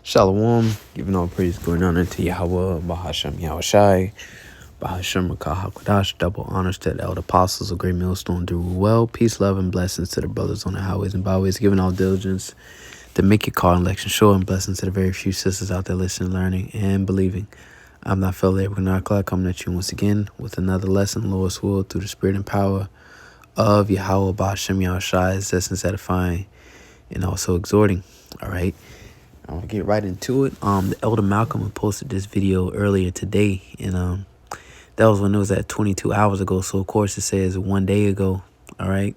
Shalom, giving all praise going on into Yahweh, Bahashem Yahushai, Bahashem Rakah HaKodash, double honors to the elder apostles of Great Millstone, do well, peace, love, and blessings to the brothers on the highways and byways, giving all diligence to make your call and election sure, and blessings to the very few sisters out there listening, learning, and believing. I'm not fellow Abraham Clark, coming at you once again with another lesson, Lord's will, through the spirit and power of Yahweh, Bahashem Yahushai, essence edifying, and also exhorting, all right? I'm gonna get right into it. The Elder Malcolm posted this video earlier today, and that was when it was at 22 hours ago. So of course it says 1 day ago. All right,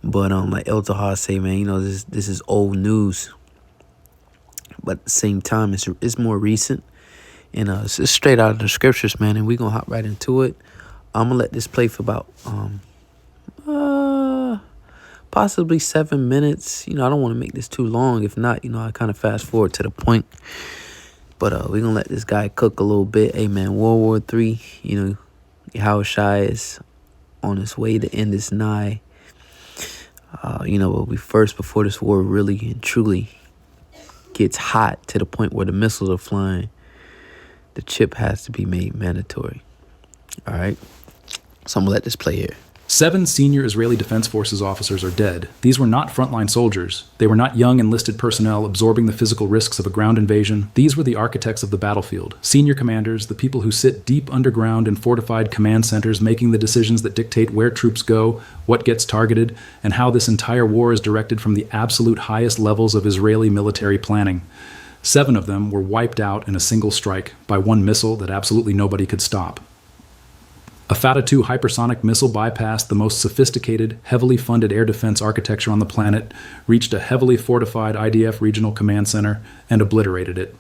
but like Elder Har say, man, you know this is old news, but at the same time it's more recent, and it's straight out of the scriptures, man. And we gonna hop right into it. I'm gonna let this play for about possibly 7 minutes. You know, I don't want to make this too long. If not, you know, I kind of fast forward to the point. But we're going to let this guy cook a little bit. Hey, man, World War III, you know, Yahushua is on his way. The end is nigh. You know, before this war really and truly gets hot to the point where the missiles are flying, the chip has to be made mandatory. All right? So I'm going to let this play here. 7 senior Israeli Defense Forces officers are dead. These were not frontline soldiers. They were not young enlisted personnel absorbing the physical risks of a ground invasion. These were the architects of the battlefield, senior commanders, the people who sit deep underground in fortified command centers, making the decisions that dictate where troops go, what gets targeted, and how this entire war is directed from the absolute highest levels of Israeli military planning. 7 of them were wiped out in a single strike by one missile that absolutely nobody could stop. A Fata-2 hypersonic missile bypassed the most sophisticated, heavily funded air defense architecture on the planet, reached a heavily fortified IDF regional command center, and obliterated it.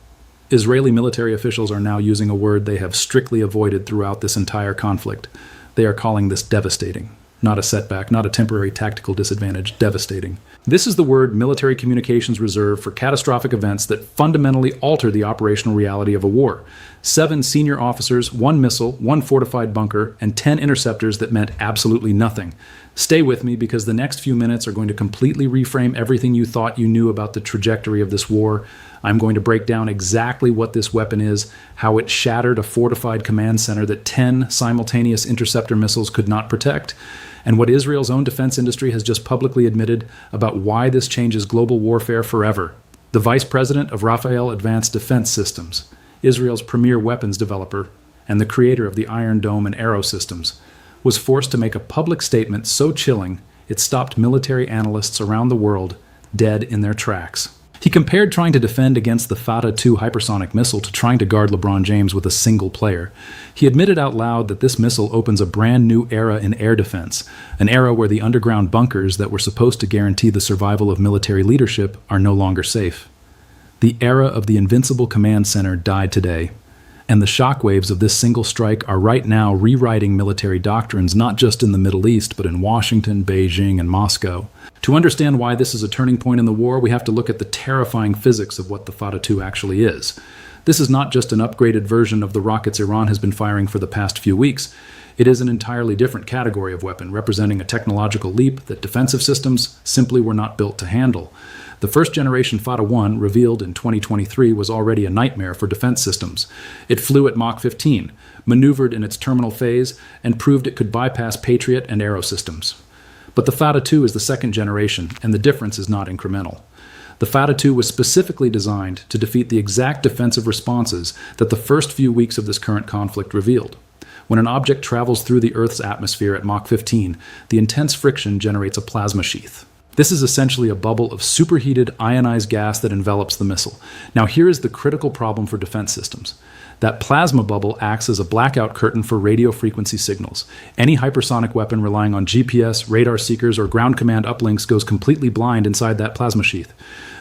Israeli military officials are now using a word they have strictly avoided throughout this entire conflict. They are calling this devastating. Not a setback, not a temporary tactical disadvantage, devastating. This is the word military communications reserve for catastrophic events that fundamentally alter the operational reality of a war. 7 senior officers, 1 missile, 1 fortified bunker, and 10 interceptors that meant absolutely nothing. Stay with me because the next few minutes are going to completely reframe everything you thought you knew about the trajectory of this war. I'm going to break down exactly what this weapon is, how it shattered a fortified command center that 10 simultaneous interceptor missiles could not protect, and what Israel's own defense industry has just publicly admitted about why this changes global warfare forever. The vice president of Rafael Advanced Defense Systems, Israel's premier weapons developer, and the creator of the Iron Dome and Arrow systems, was forced to make a public statement so chilling it stopped military analysts around the world dead in their tracks. He compared trying to defend against the Fata-2 hypersonic missile to trying to guard LeBron James with a single player. He admitted out loud that this missile opens a brand new era in air defense, an era where the underground bunkers that were supposed to guarantee the survival of military leadership are no longer safe. The era of the invincible command center died today, and the shockwaves of this single strike are right now rewriting military doctrines not just in the Middle East, but in Washington, Beijing, and Moscow. To understand why this is a turning point in the war, we have to look at the terrifying physics of what the Fata-2 actually is. This is not just an upgraded version of the rockets Iran has been firing for the past few weeks. It is an entirely different category of weapon, representing a technological leap that defensive systems simply were not built to handle. The first-generation Fata-1, revealed in 2023, was already a nightmare for defense systems. It flew at Mach 15, maneuvered in its terminal phase, and proved it could bypass Patriot and Arrow systems. But the Fata-2 is the second generation, and the difference is not incremental. The Fata-2 was specifically designed to defeat the exact defensive responses that the first few weeks of this current conflict revealed. When an object travels through the Earth's atmosphere at Mach 15, the intense friction generates a plasma sheath. This is essentially a bubble of superheated ionized gas that envelops the missile. Now here is the critical problem for defense systems. That plasma bubble acts as a blackout curtain for radio frequency signals. Any hypersonic weapon relying on GPS, radar seekers, or ground command uplinks goes completely blind inside that plasma sheath.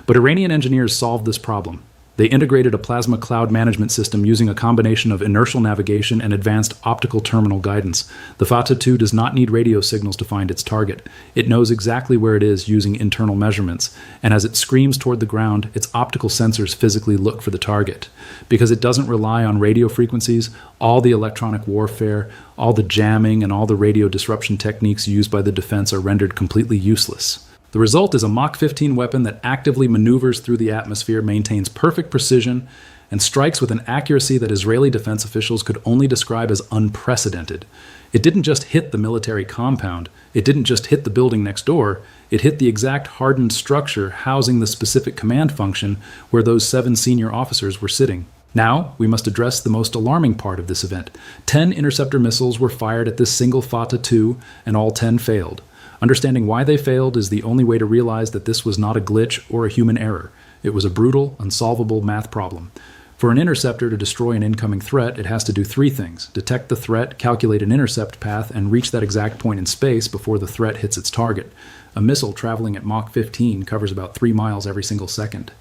But Iranian engineers solved this problem. They integrated a plasma cloud management system using a combination of inertial navigation and advanced optical terminal guidance. The Fata-2 does not need radio signals to find its target. It knows exactly where it is using internal measurements, and as it screams toward the ground, its optical sensors physically look for the target. Because it doesn't rely on radio frequencies, all the electronic warfare, all the jamming, and all the radio disruption techniques used by the defense are rendered completely useless. The result is a Mach 15 weapon that actively maneuvers through the atmosphere, maintains perfect precision, and strikes with an accuracy that Israeli defense officials could only describe as unprecedented. It didn't just hit the military compound, it didn't just hit the building next door, it hit the exact hardened structure housing the specific command function where those 7 senior officers were sitting. Now, we must address the most alarming part of this event. 10 interceptor missiles were fired at this single Fatah 2, and all 10 failed. Understanding why they failed is the only way to realize that this was not a glitch or a human error. It was a brutal, unsolvable math problem. For an interceptor to destroy an incoming threat, it has to do 3 things: detect the threat, calculate an intercept path, and reach that exact point in space before the threat hits its target. A missile traveling at Mach 15 covers about 3 miles every single second.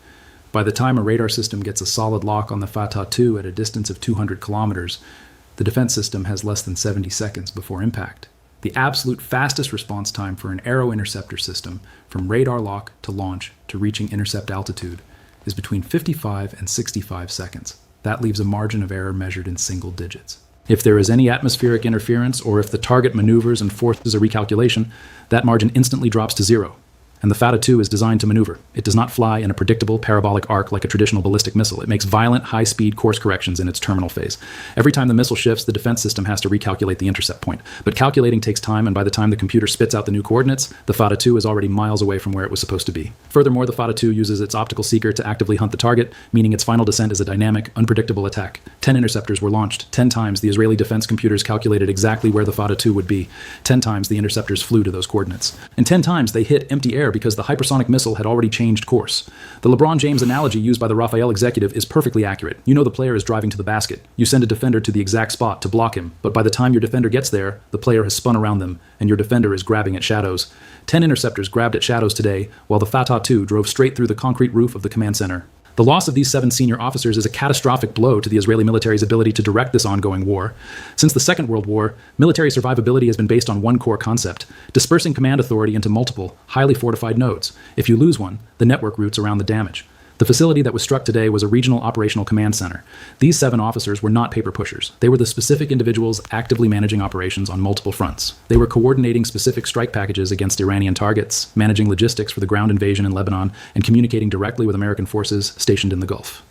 By the time a radar system gets a solid lock on the Fatah 2 at a distance of 200 kilometers, the defense system has less than 70 seconds before impact. The absolute fastest response time for an aero interceptor system, from radar lock to launch to reaching intercept altitude, is between 55 and 65 seconds. That leaves a margin of error measured in single digits. If there is any atmospheric interference, or if the target maneuvers and forces a recalculation, that margin instantly drops to 0. And the Fatah 2 is designed to maneuver. It does not fly in a predictable parabolic arc like a traditional ballistic missile. It makes violent, high-speed course corrections in its terminal phase. Every time the missile shifts, the defense system has to recalculate the intercept point. But calculating takes time, and by the time the computer spits out the new coordinates, the Fatah 2 is already miles away from where it was supposed to be. Furthermore, the Fatah 2 uses its optical seeker to actively hunt the target, meaning its final descent is a dynamic, unpredictable attack. 10 interceptors were launched. 10 times the Israeli defense computers calculated exactly where the Fatah 2 would be. 10 times the interceptors flew to those coordinates. And 10 times they hit empty air because the hypersonic missile had already changed course. The LeBron James analogy used by the Raphael executive is perfectly accurate. You know the player is driving to the basket. You send a defender to the exact spot to block him, but by the time your defender gets there, the player has spun around them, and your defender is grabbing at shadows. 10 interceptors grabbed at shadows today, while the Fatah 2 drove straight through the concrete roof of the command center. The loss of these 7 senior officers is a catastrophic blow to the Israeli military's ability to direct this ongoing war. Since the Second World War, military survivability has been based on one core concept: dispersing command authority into multiple, highly fortified nodes. If you lose one, the network routes around the damage. The facility that was struck today was a regional operational command center. These 7 officers were not paper pushers. They were the specific individuals actively managing operations on multiple fronts. They were coordinating specific strike packages against Iranian targets, managing logistics for the ground invasion in Lebanon, and communicating directly with American forces stationed in the Gulf.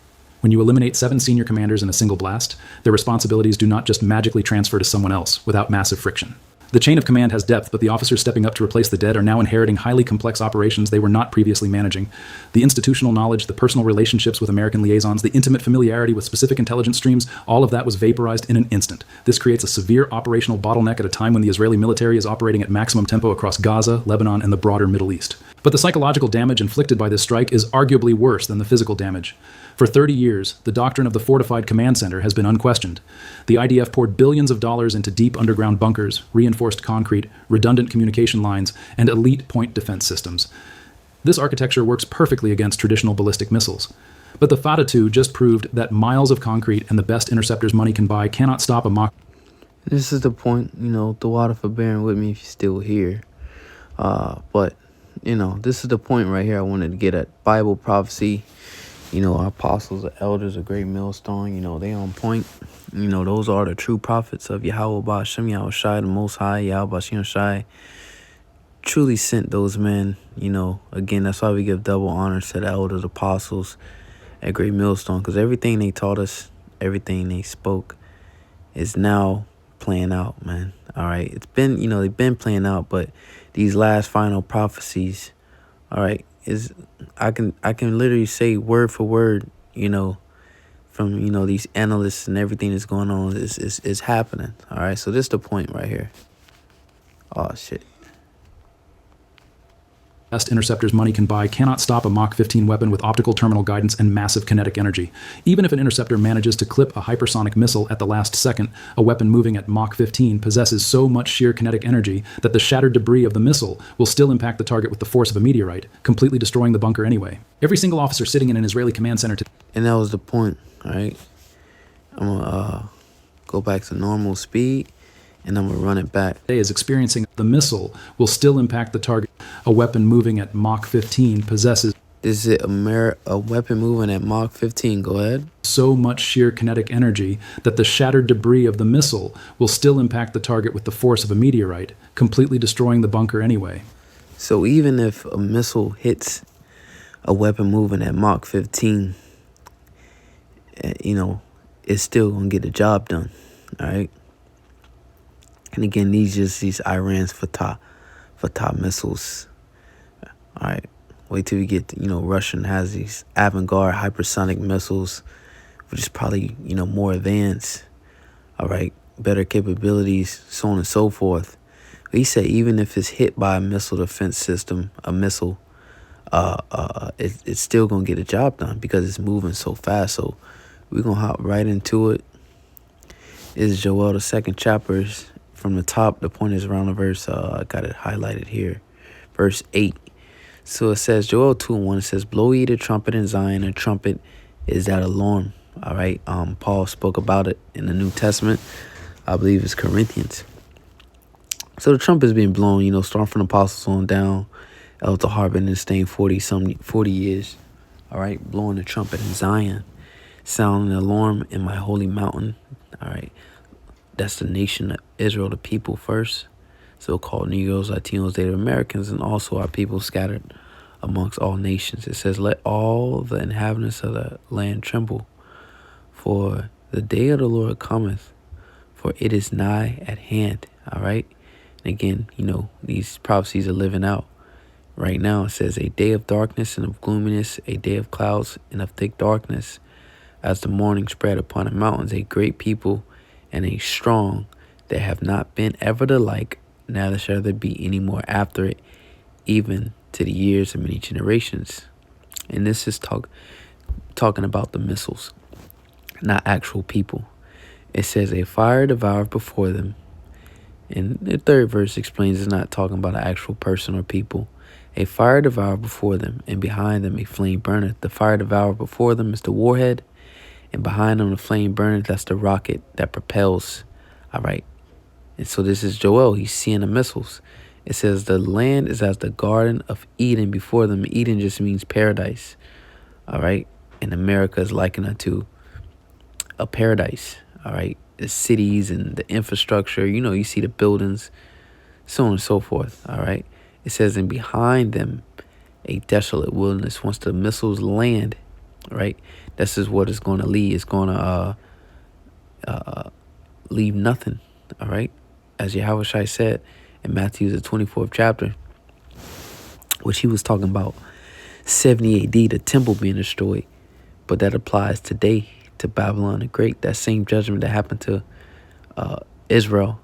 When you eliminate 7 senior commanders in a single blast, their responsibilities do not just magically transfer to someone else without massive friction. The chain of command has depth, but the officers stepping up to replace the dead are now inheriting highly complex operations they were not previously managing. The institutional knowledge, the personal relationships with American liaisons, the intimate familiarity with specific intelligence streams, all of that was vaporized in an instant. This creates a severe operational bottleneck at a time when the Israeli military is operating at maximum tempo across Gaza, Lebanon, and the broader Middle East. But the psychological damage inflicted by this strike is arguably worse than the physical damage. For 30 years, the doctrine of the fortified command center has been unquestioned. The IDF poured billions of dollars into deep underground bunkers, reinforced concrete, redundant communication lines, and elite point defense systems. This architecture works perfectly against traditional ballistic missiles. But the Fatah 2 just proved that miles of concrete and the best interceptors money can buy cannot stop a Mach. This is the point, the water for bearing with me if you're still here. But this is the point right here I wanted to get at. Bible prophecy. Our apostles, the elders, a great millstone, they on point. Those are the true prophets of Yahweh Ba'ashem Yahushai, the Most High, Yahweh Ba'ashem Yahushai. Truly sent those men, Again, that's why we give double honors to the elders, apostles at Great Millstone, because everything they taught us, everything they spoke is now playing out, man. All right. It's been, they've been playing out, but these last final prophecies, all right, is I can literally say word for word, from these analysts and everything that's going on is happening. All right, so this is the point right here. Oh shit. Best interceptors money can buy cannot stop a Mach 15 weapon with optical terminal guidance and massive kinetic energy. Even if an interceptor manages to clip a hypersonic missile at the last second, a weapon moving at Mach 15 possesses so much sheer kinetic energy that the shattered debris of the missile will still impact the target with the force of a meteorite, completely destroying the bunker anyway. Every single officer sitting in an Israeli command center and that was the point, all right? I'm going to go back to normal speed, and I'm going to run it back. Is experiencing the missile will still impact the target. A weapon moving at Mach 15 possesses Is it a weapon moving at Mach 15? Go ahead. So much sheer kinetic energy that the shattered debris of the missile will still impact the target with the force of a meteorite, completely destroying the bunker anyway. So even if a missile hits a weapon moving at Mach 15, it's still going to get the job done. All right. And again, these Iran's Fatah missiles. All right. Wait till we get, Russian has these avant-garde hypersonic missiles, which is probably, more advanced. All right. Better capabilities, so on and so forth. He said even if it's hit by a missile defense system, it's still going to get a job done because it's moving so fast. So we're going to hop right into it. Is Joel, the second chapter, from the top. The point is around the verse. I got it highlighted here. Verse 8. So it says, Joel 2:1, it says, blow ye the trumpet in Zion. A trumpet is that alarm. All right. Paul spoke about it in the New Testament. I believe it's Corinthians. So the trumpet is being blown, starting from the apostles on down. Elder Harbin is staying 40 years. All right. Blowing the trumpet in Zion. Sounding an alarm in my holy mountain. All right. That's the nation of Israel, the people first. So-called Negroes, Latinos, Native Americans, and also our people scattered amongst all nations. It says, let all the inhabitants of the land tremble, for the day of the Lord cometh, for it is nigh at hand. All right. And again, these prophecies are living out right now. It says, a day of darkness and of gloominess, a day of clouds and of thick darkness, as the morning spread upon the mountains, a great people and a strong that have not been ever the like, neither shall there be any more after it, even to the years of many generations. And this is talking about the missiles, not actual people. It says, a fire devoured before them. And the third verse explains it's not talking about an actual person or people. A fire devoured before them, and behind them a flame burneth. The fire devoured before them is the warhead, and behind them the flame burneth. That's the rocket that propels. All right. And so this is Joel. He's seeing the missiles. It says the land is as the Garden of Eden before them. Eden just means paradise. All right. And America is likened unto a paradise. All right. The cities and the infrastructure, you see the buildings, so on and so forth. All right. It says, and behind them a desolate wilderness. Once the missiles land, right, this is what it's going to lead. It's going to leave nothing. All right. As Yahushua said in Matthew, the 24th chapter, which he was talking about 70 AD, the temple being destroyed. But that applies today to Babylon the Great. That same judgment that happened to Israel.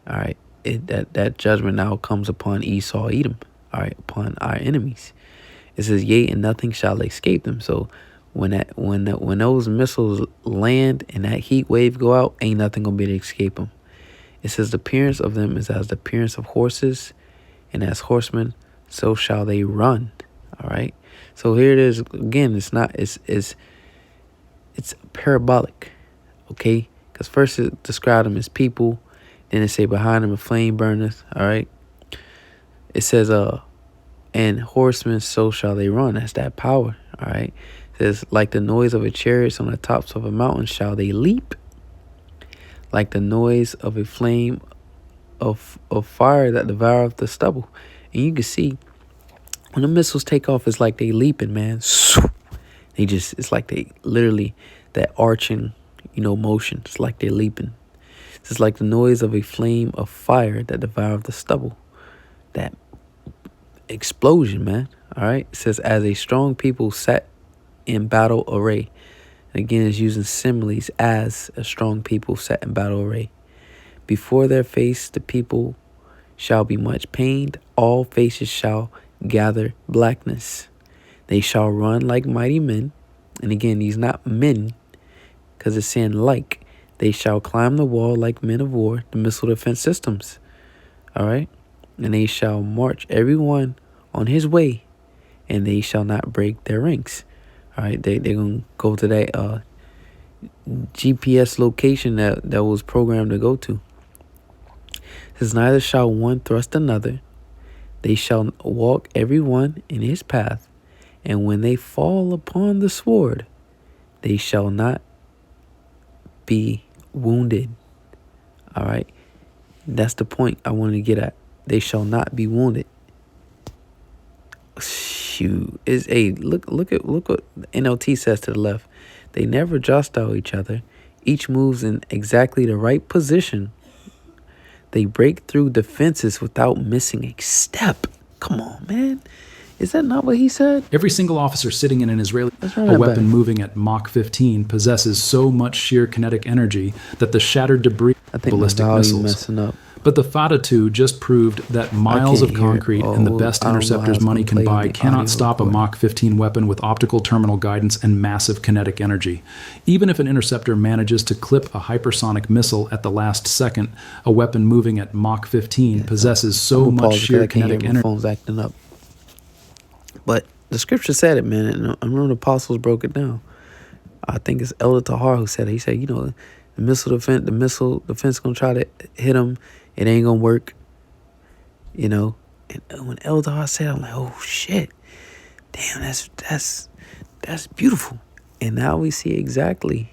All right. That judgment now comes upon Esau, Edom. All right. Upon our enemies. It says, yea, and nothing shall escape them. So when those missiles land and that heat wave go out, ain't nothing going to be able to escape them. It says the appearance of them is as the appearance of horses, and as horsemen, so shall they run. All right. So here it is again. It's parabolic. Okay. Because first it described them as people. Then it say behind them a flame burneth. All right. It says, and horsemen, so shall they run. That's that power. All right. It says, like the noise of a chariot on the tops of a mountain shall they leap. Like the noise of a flame of fire that devoureth the stubble. And you can see when the missiles take off, it's like they leaping, man. It's like they literally, that arching, motion. It's like they're leaping. It's like the noise of a flame of fire that devoureth the stubble. That explosion, man. All right. It says, as a strong people sat in battle array. Again, it's using similes as a strong people set in battle array. Before their face, the people shall be much pained. All faces shall gather blackness. They shall run like mighty men. And again, these not men, because it's saying like. They shall climb the wall like men of war, the missile defense systems. All right. And they shall march everyone on his way, and they shall not break their ranks. All right, they're going to go to that GPS location that was programmed to go to. It says, neither shall one thrust another. They shall walk every one in his path. And when they fall upon the sword, they shall not be wounded. All right, that's the point I wanted to get at. They shall not be wounded. Shoot, is a look what NLT says to the left. They never jostle each other. Each moves in exactly the right position. They break through defenses without missing a step. Come on, man. Is that not what he said? Every single officer sitting in an Israeli run a that weapon back. moving at Mach 15 possesses so much sheer kinetic energy that the shattered debris I think ballistic my volume missiles. messing up. But the Fata 2 just proved that miles of can't hear it. concrete and the best I don't know how interceptors it's money gonna can play on buy the cannot audio stop a recording. Mach 15 weapon with optical terminal guidance and massive kinetic energy. Even if an interceptor manages to clip a hypersonic missile at the last second, a weapon moving at Mach 15 possesses so I'm gonna much pause because sheer I can't hear kinetic my energy. phone's acting up. But the scripture said it, man. And I remember the apostles broke it down. I think it's Elder Tahar who said it. He said, the missile defense gonna try to hit him. It ain't gonna work. And when Elder Tahar said, I'm like, oh shit, damn, that's beautiful. And now we see exactly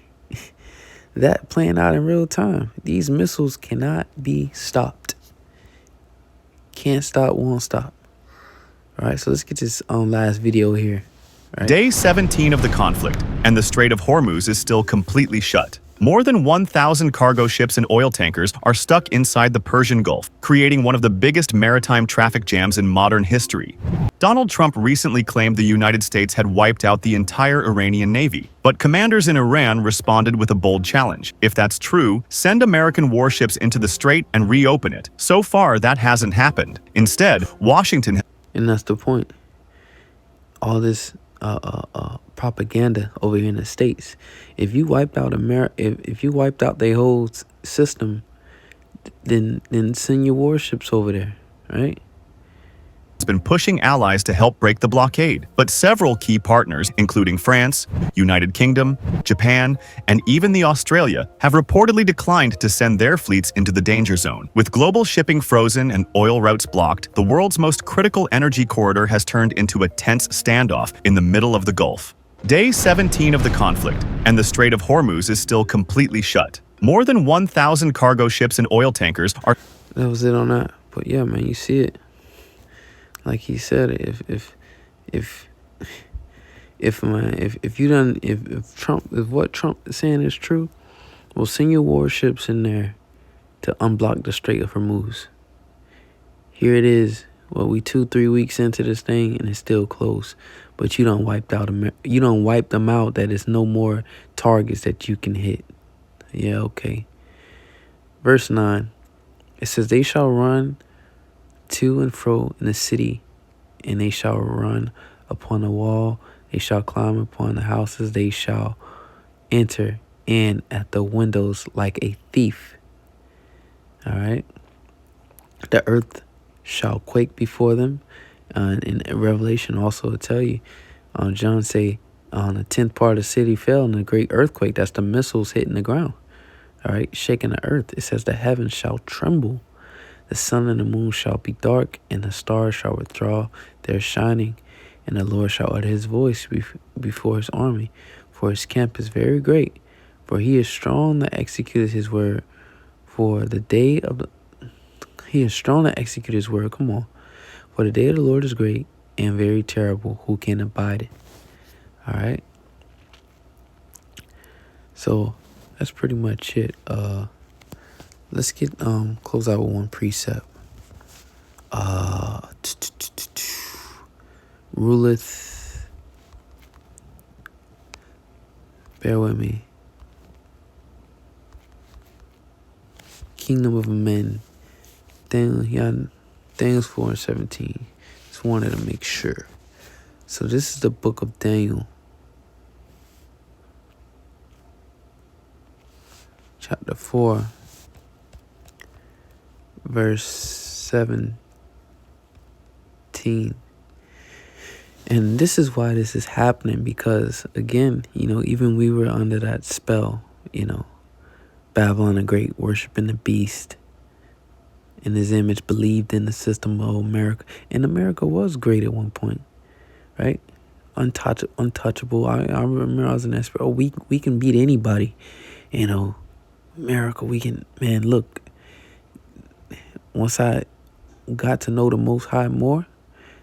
that playing out in real time. These missiles cannot be stopped. Can't stop, won't stop. All right, so let's get this last video here. Right. Day 17 of the conflict, and the Strait of Hormuz is still completely shut. More than 1,000 cargo ships and oil tankers are stuck inside the Persian Gulf, creating one of the biggest maritime traffic jams in modern history. Donald Trump recently claimed the United States had wiped out the entire Iranian navy, but commanders in Iran responded with a bold challenge. If that's true, send American warships into the strait and reopen it. So far, that hasn't happened. Instead, Washington. And that's the point. All this propaganda over here in the States. If you wiped out if you wiped out their whole system, then send your warships over there, right? Has been pushing allies to help break the blockade, but several key partners, including France, United Kingdom, Japan, and even the Australia, have reportedly declined to send their fleets into the danger zone. With global shipping frozen and oil routes blocked, the world's most critical energy corridor has turned into a tense standoff in the middle of the Gulf. Day 17 of the conflict, and the Strait of Hormuz is still completely shut. More than 1,000 cargo ships and oil tankers are. That was it on that. But yeah, man, you see it. Like he said, if what Trump is saying is true, well, send your warships in there to unblock the Strait of Hormuz. Here it is. Well, we 2-3 weeks into this thing and it's still closed. But you don't wipe them out. That is no more targets that you can hit. Yeah, okay. Verse 9. It says, they shall run to and fro in the city, and they shall run upon the wall, they shall climb upon the houses, they shall enter in at the windows like a thief. All right. The earth shall quake before them. In Revelation also will tell you, John say, on the 10th part of the city fell in a great earthquake. That's the missiles hitting the ground. All right, shaking the earth. It says the heavens shall tremble. The sun and the moon shall be dark, and the stars shall withdraw their shining, and the Lord shall utter his voice before his army. For his camp is very great, for he is strong to execute his word. He is strong to execute his word. Come on. For the day of the Lord is great and very terrible. Who can abide it? All right. So that's pretty much it. Let's get close out with one precept. Ruleth. Bear with me. Kingdom of men. Daniel's 4:17. Just wanted to make sure. So this is the book of Daniel. Chapter 4. Verse 17. And this is why this is happening, because again, even we were under that spell, Babylon the Great, worshiping the beast in his image, believed in the system of America. And America was great at one point, right? Untouchable. I remember I was in that spell. We can beat anybody, America, we can, man, look. Once I got to know the Most High more,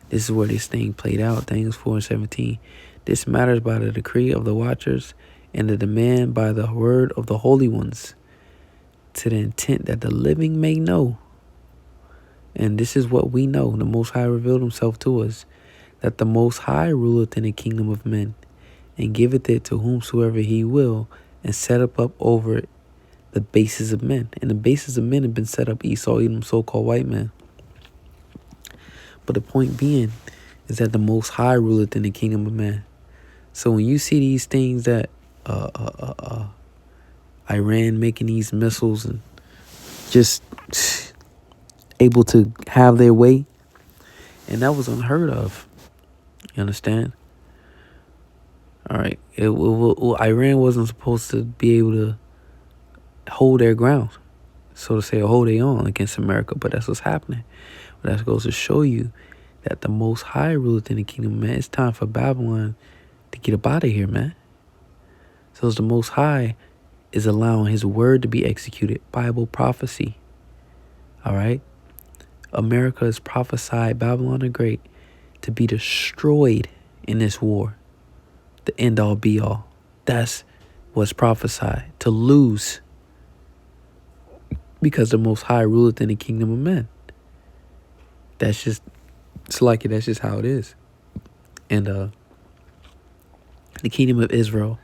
This is where this thing played out. Things 4 and 17. This matters by the decree of the watchers and the demand by the word of the holy ones, to the intent that the living may know. And this is what we know. The Most High revealed himself to us, that the Most High ruleth in the kingdom of men, and giveth it to whomsoever he will, and set up over it the bases of men. And the bases of men have been set up Esau, Edom, so-called white men. But the point being is that the Most High ruleth in the kingdom of man. So when you see these things that Iran making these missiles and just able to have their way, and that was unheard of. You understand? All right. Iran wasn't supposed to be able to hold their ground, so to say, or hold their own against America, but that's what's happening. But that goes to show you that the Most High ruleth in the kingdom, man. It's time for Babylon to get up out of here, man. So as the Most High is allowing his word to be executed, Bible prophecy. All right? America has prophesied Babylon the Great to be destroyed in this war. The end all be all. That's what's prophesied. To lose. Because the Most High ruleth in the kingdom of men. That's just, it's like it. That's just how it is. And the kingdom of Israel,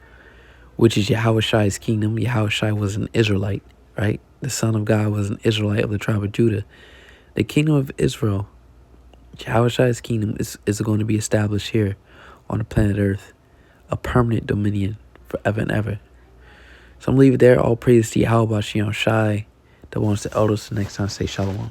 which is Yahushai's kingdom. Yahushai was an Israelite, right? The Son of God was an Israelite of the tribe of Judah. The kingdom of Israel, Yahushai's kingdom, is going to be established here on the planet Earth. A permanent dominion forever and ever. So I'm going to leave it there. All praise to Yahweh Shai, the ones, the elders. The next time, say shalom.